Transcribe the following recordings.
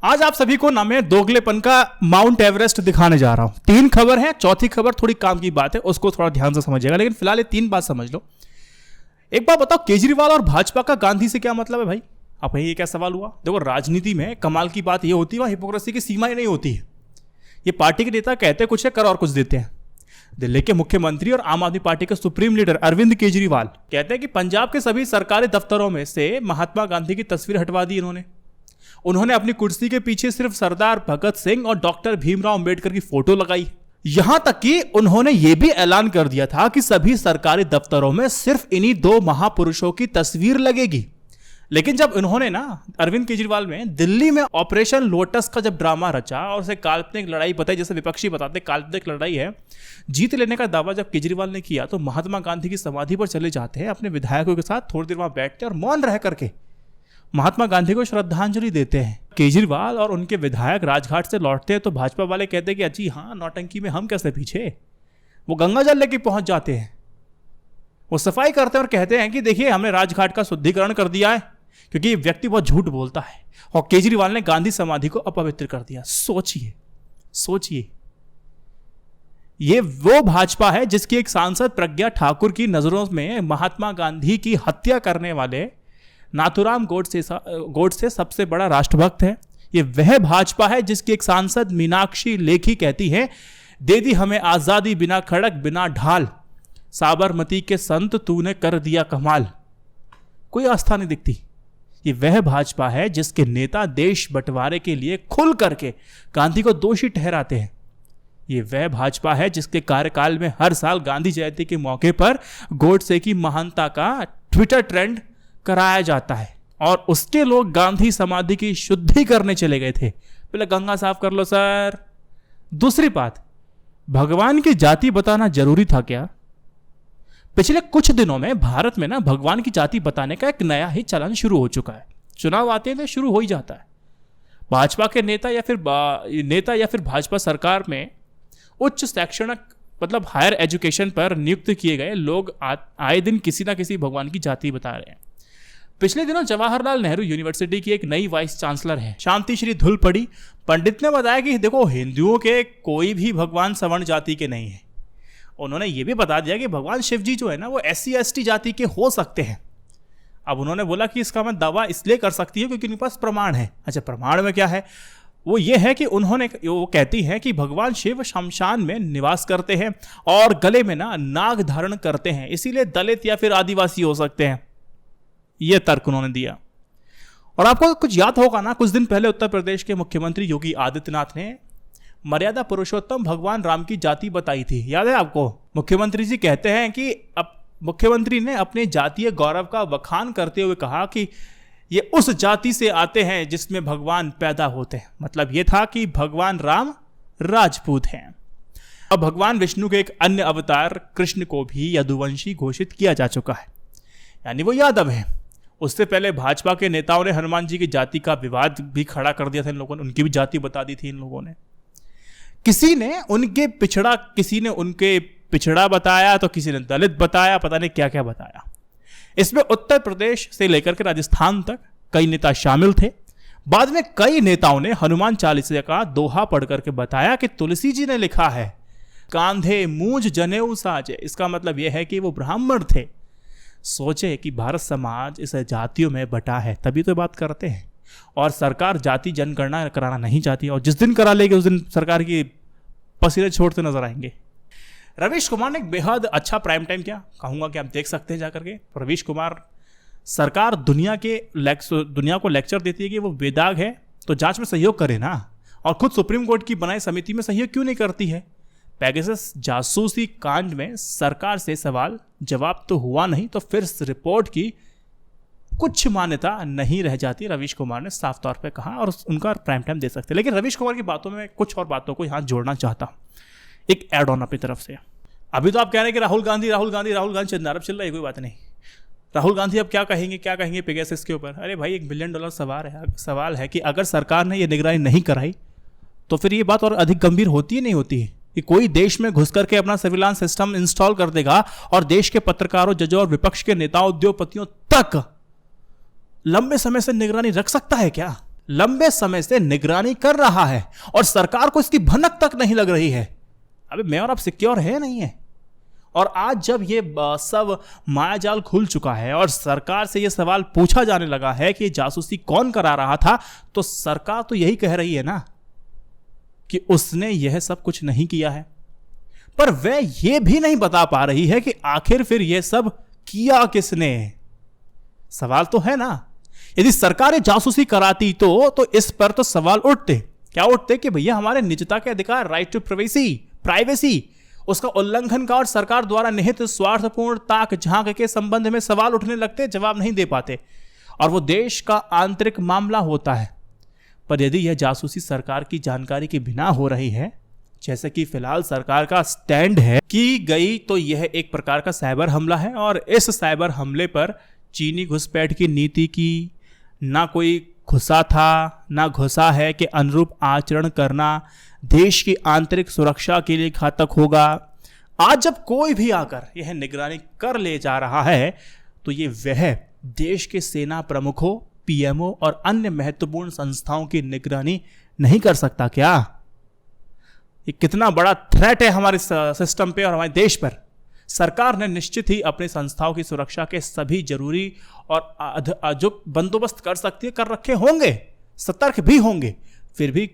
आज आप सभी को ना मैं दोगलेपन का माउंट एवरेस्ट दिखाने जा रहा हूं। 3 खबर है, चौथी खबर थोड़ी काम की बात है, उसको थोड़ा ध्यान से समझिएगा, लेकिन फिलहाल ये 3 बात समझ लो। एक बात बताओ, केजरीवाल और भाजपा का गांधी से क्या मतलब है भाई? अब ये क्या सवाल हुआ? देखो, राजनीति में कमाल की बात यह होती है, वहां हिपोक्रेसी की सीमाएं नहीं होती है। ये पार्टी के नेता कहते कुछ है, कर और कुछ देते हैं। दिल्ली के मुख्यमंत्री और आम आदमी पार्टी के सुप्रीम लीडर अरविंद केजरीवाल कहते हैं कि पंजाब के सभी सरकारी दफ्तरों में से महात्मा गांधी की तस्वीर हटवा दी उन्होंने अपनी कुर्सी के पीछे सिर्फ सरदार भगत सिंह और डॉक्टर भीमराव अंबेडकर की फोटो लगाई। यहां तक कि उन्होंने यह भी ऐलान कर दिया था कि सभी सरकारी दफ्तरों में सिर्फ इन्हीं 2 महापुरुषों की तस्वीर लगेगी। लेकिन जब उन्होंने ना अरविंद केजरीवाल में दिल्ली में ऑपरेशन लोटस का जब ड्रामा रचा और उसे काल्पनिक लड़ाई बताई, जैसे विपक्षी बताते काल्पनिक लड़ाई है, जीत लेने का दावा जब केजरीवाल ने किया, तो महात्मा गांधी की समाधि पर चले जाते हैं, अपने विधायकों के साथ थोड़ी देर वहां बैठते हैं और मौन रह करके महात्मा गांधी को श्रद्धांजलि देते हैं। केजरीवाल और उनके विधायक राजघाट से लौटते हैं तो भाजपा वाले कहते हैं कि अजी हाँ, नौटंकी में हम कैसे पीछे। वो गंगा जल लेके पहुंच जाते हैं, वो सफाई करते हैं और कहते हैं कि देखिए, हमने राजघाट का शुद्धिकरण कर दिया है, क्योंकि ये व्यक्ति बहुत झूठ बोलता है। और केजरीवाल ने गांधी समाधि को अपवित्र कर दिया। सोचिए, ये वो भाजपा है जिसकी एक सांसद प्रज्ञा ठाकुर की नजरों में महात्मा गांधी की हत्या करने वाले नाथुराम गोडसे सबसे बड़ा राष्ट्रभक्त है। ये वह भाजपा है जिसकी एक सांसद मीनाक्षी लेखी कहती है, दे दी हमें आजादी बिना खड़क बिना ढाल, साबरमती के संत तूने कर दिया कमाल। कोई आस्था नहीं दिखती। ये वह भाजपा है जिसके नेता देश बंटवारे के लिए खुल करके गांधी को दोषी ठहराते हैं। ये वह भाजपा है जिसके कार्यकाल में हर साल गांधी जयंती के मौके पर गोडसे की महानता का ट्विटर ट्रेंड कराया जाता है और उसके लोग गांधी समाधि की शुद्धि करने चले गए थे। पहले गंगा साफ कर लो सर। दूसरी बात, भगवान की जाति बताना जरूरी था क्या? पिछले कुछ दिनों में भारत में ना भगवान की जाति बताने का एक नया ही चलन शुरू हो चुका है। चुनाव आते हैं तो शुरू हो ही जाता है। भाजपा के नेता या फिर भाजपा सरकार में उच्च शैक्षणिक मतलब हायर एजुकेशन पर नियुक्त किए गए लोग आए दिन किसी ना किसी भगवान की जाति बता रहे हैं। पिछले दिनों जवाहरलाल नेहरू यूनिवर्सिटी की एक नई वाइस चांसलर है शांति श्री धुलपड़ी पंडित ने बताया कि देखो, हिंदुओं के कोई भी भगवान सवर्ण जाति के नहीं है। उन्होंने ये भी बता दिया कि भगवान शिव जी जो है ना, वो SC ST जाति के हो सकते हैं। अब उन्होंने बोला कि इसका मैं दावा इसलिए कर सकती है क्योंकि उनके पास प्रमाण है। अच्छा, प्रमाण में क्या है? वो ये है कि वो कहती है कि भगवान शिव शमशान में निवास करते हैं और गले में ना नाग धारण करते हैं, इसीलिए दलित या फिर आदिवासी हो सकते हैं। यह तर्क उन्होंने दिया। और आपको कुछ याद होगा ना, कुछ दिन पहले उत्तर प्रदेश के मुख्यमंत्री योगी आदित्यनाथ ने मर्यादा पुरुषोत्तम भगवान राम की जाति बताई थी। याद है आपको? मुख्यमंत्री जी कहते हैं कि अब मुख्यमंत्री ने अपने जातीय गौरव का बखान करते हुए कहा कि ये उस जाति से आते हैं जिसमें भगवान पैदा होते हैं। मतलब ये था कि भगवान राम राजपूत हैं। अब भगवान विष्णु के एक अन्य अवतार कृष्ण को भी यदुवंशी घोषित किया जा चुका है, यानी वो यादव है। उससे पहले भाजपा के नेताओं ने हनुमान जी की जाति का विवाद भी खड़ा कर दिया था इन लोगों ने, उनकी भी जाति बता दी थी इन लोगों ने। किसी ने उनके पिछड़ा बताया तो किसी ने दलित बताया, पता नहीं क्या क्या बताया। इसमें उत्तर प्रदेश से लेकर के राजस्थान तक कई नेता शामिल थे। बाद में कई नेताओं ने हनुमान चालीसा का दोहा पढ़ करके बताया कि तुलसी जी ने लिखा है, कांधे मूंज जनेऊ साजे। इसका मतलब यह है कि वो ब्राह्मण थे। सोचे कि भारत समाज इस जातियों में बटा है, तभी तो बात करते हैं। और सरकार जाति जनगणना कराना नहीं चाहती, और जिस दिन करा लेगी उस दिन सरकार की पसीने छोड़ते नजर आएंगे। रवीश कुमार ने एक बेहद अच्छा प्राइम टाइम क्या कहूंगा कि आप देख सकते हैं जाकर के। रवीश कुमार, सरकार दुनिया को लेक्चर देती है कि वो बेदाग है तो जांच में सहयोग करे ना, और खुद सुप्रीम कोर्ट की बनाई समिति में सहयोग क्यों नहीं करती है? पेगासस जासूसी कांड में सरकार से सवाल जवाब तो हुआ नहीं, तो फिर इस रिपोर्ट की कुछ मान्यता नहीं रह जाती, रवीश कुमार ने साफ तौर पे कहा, और उनका प्राइम टाइम दे सकते। लेकिन रवीश कुमार की बातों में कुछ और बातों को यहां जोड़ना चाहता हूं, एक एड ऑन अपनी तरफ से। अभी तो आप कह रहे हैं कि राहुल गांधी चंदारब चल रहा है, कोई बात नहीं। राहुल गांधी अब क्या कहेंगे पेगासस के ऊपर? अरे भाई, $1 बिलियन सवाल है कि अगर सरकार ने यह निगरानी नहीं कराई तो फिर ये बात और अधिक गंभीर होती है नहीं होती है कि कोई देश में घुस करके अपना सर्विलांस सिस्टम इंस्टॉल कर देगा और देश के पत्रकारों, जजों और विपक्ष के नेताओं, उद्योगपतियों तक लंबे समय से निगरानी रख सकता है क्या? लंबे समय से निगरानी कर रहा है और सरकार को इसकी भनक तक नहीं लग रही है। अबे मैं और आप सिक्योर है नहीं है। और आज जब ये सब मायाजाल खुल चुका है और सरकार से ये सवाल पूछा जाने लगा है कि जासूसी कौन करा रहा था, तो सरकार तो यही कह रही है ना कि उसने यह सब कुछ नहीं किया है, पर वह यह भी नहीं बता पा रही है कि आखिर फिर यह सब किया किसने। सवाल तो है ना, यदि सरकारें जासूसी कराती तो इस पर तो सवाल उठते। क्या उठते कि भैया हमारे निजता के अधिकार, राइट टू प्राइवेसी, उसका उल्लंघन का और सरकार द्वारा निहित स्वार्थपूर्ण ताक झांक के संबंध में सवाल उठने लगते, जवाब नहीं दे पाते, और वो देश का आंतरिक मामला होता है। पर यदि यह जासूसी सरकार की जानकारी के बिना हो रही है, जैसे कि फिलहाल सरकार का स्टैंड है की गई, तो यह एक प्रकार का साइबर हमला है। और इस साइबर हमले पर चीनी घुसपैठ की नीति की ना कोई घुसा था ना घुसा है कि अनुरूप आचरण करना देश की आंतरिक सुरक्षा के लिए घातक होगा। आज जब कोई भी आकर यह निगरानी कर ले जा रहा है, तो ये वह देश के सेना प्रमुखों, पीएमओ और अन्य महत्वपूर्ण संस्थाओं की निगरानी नहीं कर सकता क्या? ये कितना बड़ा थ्रेट है हमारे सिस्टम पे और हमारे देश पर। सरकार ने निश्चित ही अपनी संस्थाओं की सुरक्षा के सभी जरूरी और जो बंदोबस्त कर सकती है कर रखे होंगे, सतर्क भी होंगे, फिर भी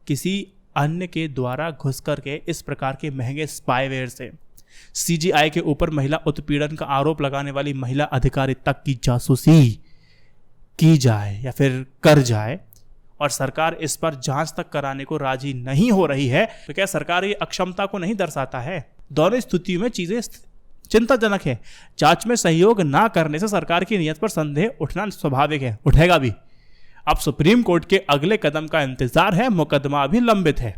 किसी अन्य के द्वारा घुस करके इस प्रकार के महंगे स्पाईवेयर से सीजीआई के ऊपर महिला उत्पीड़न का आरोप लगाने वाली महिला अधिकारी तक की जासूसी की जाए या फिर कर जाए, और सरकार इस पर जांच तक कराने को राजी नहीं हो रही है, तो क्या सरकार ये अक्षमता को नहीं दर्शाता है? दोनों स्थितियों में चीजें चिंताजनक है। जांच में सहयोग ना करने से सरकार की नीयत पर संदेह उठना स्वाभाविक है, उठेगा भी। अब सुप्रीम कोर्ट के अगले कदम का इंतजार है, मुकदमा अभी लंबित है।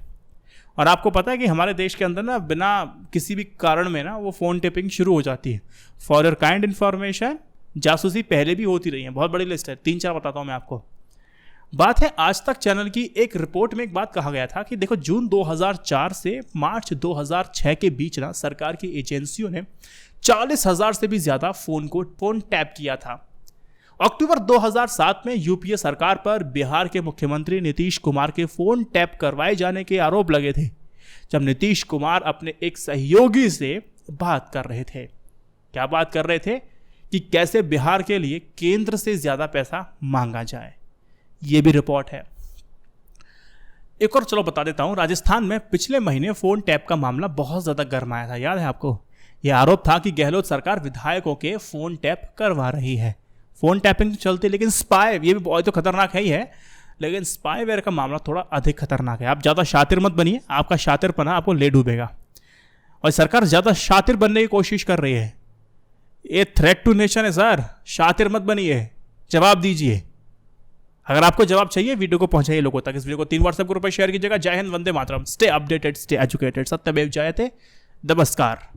और आपको पता है कि हमारे देश के अंदर ना बिना किसी भी कारण में ना वो फोन टेपिंग शुरू हो जाती है। फॉर योर काइंड इन्फॉर्मेशन, जासूसी पहले भी होती रही है, बहुत बड़ी लिस्ट है, 3-4 बताता हूं मैं आपको। बात है आज तक चैनल की एक रिपोर्ट में एक बात कहा गया था कि देखो जून 2004 से मार्च 2006 के बीच ना सरकार की एजेंसियों ने 40,000 से भी ज्यादा फोन टैप किया था। अक्टूबर 2007 में यूपीए सरकार पर बिहार के मुख्यमंत्री नीतीश कुमार के फोन टैप करवाए जाने के आरोप लगे थे, जब नीतीश कुमार अपने एक सहयोगी से बात कर रहे थे। क्या बात कर रहे थे? कि कैसे बिहार के लिए केंद्र से ज्यादा पैसा मांगा जाए। यह भी रिपोर्ट है। एक और चलो बता देता हूं, राजस्थान में पिछले महीने फोन टैप का मामला बहुत ज्यादा गरमाया था, याद है आपको? यह आरोप था कि गहलोत सरकार विधायकों के फोन टैप करवा रही है। फोन टैपिंग तो चलती, लेकिन स्पाई, ये भी बहुत तो खतरनाक है ही है, लेकिन स्पाईवेयर का मामला थोड़ा अधिक खतरनाक है। आप ज्यादा शातिर मत बनिए, आपका शातिरपना आपको ले डूबेगा। और सरकार ज्यादा शातिर बनने की कोशिश कर रही है। ये थ्रेट टू नेशन है सर, शातिर मत बनिए, जवाब दीजिए। अगर आपको जवाब चाहिए, वीडियो को पहुंचाइए लोगों तक। इस वीडियो को 3 व्हाट्सएप ग्रुप पर शेयर कीजिएगा। जय Hind, Vande Mataram, stay updated, stay educated, सत्यमेव जयते, नमस्कार।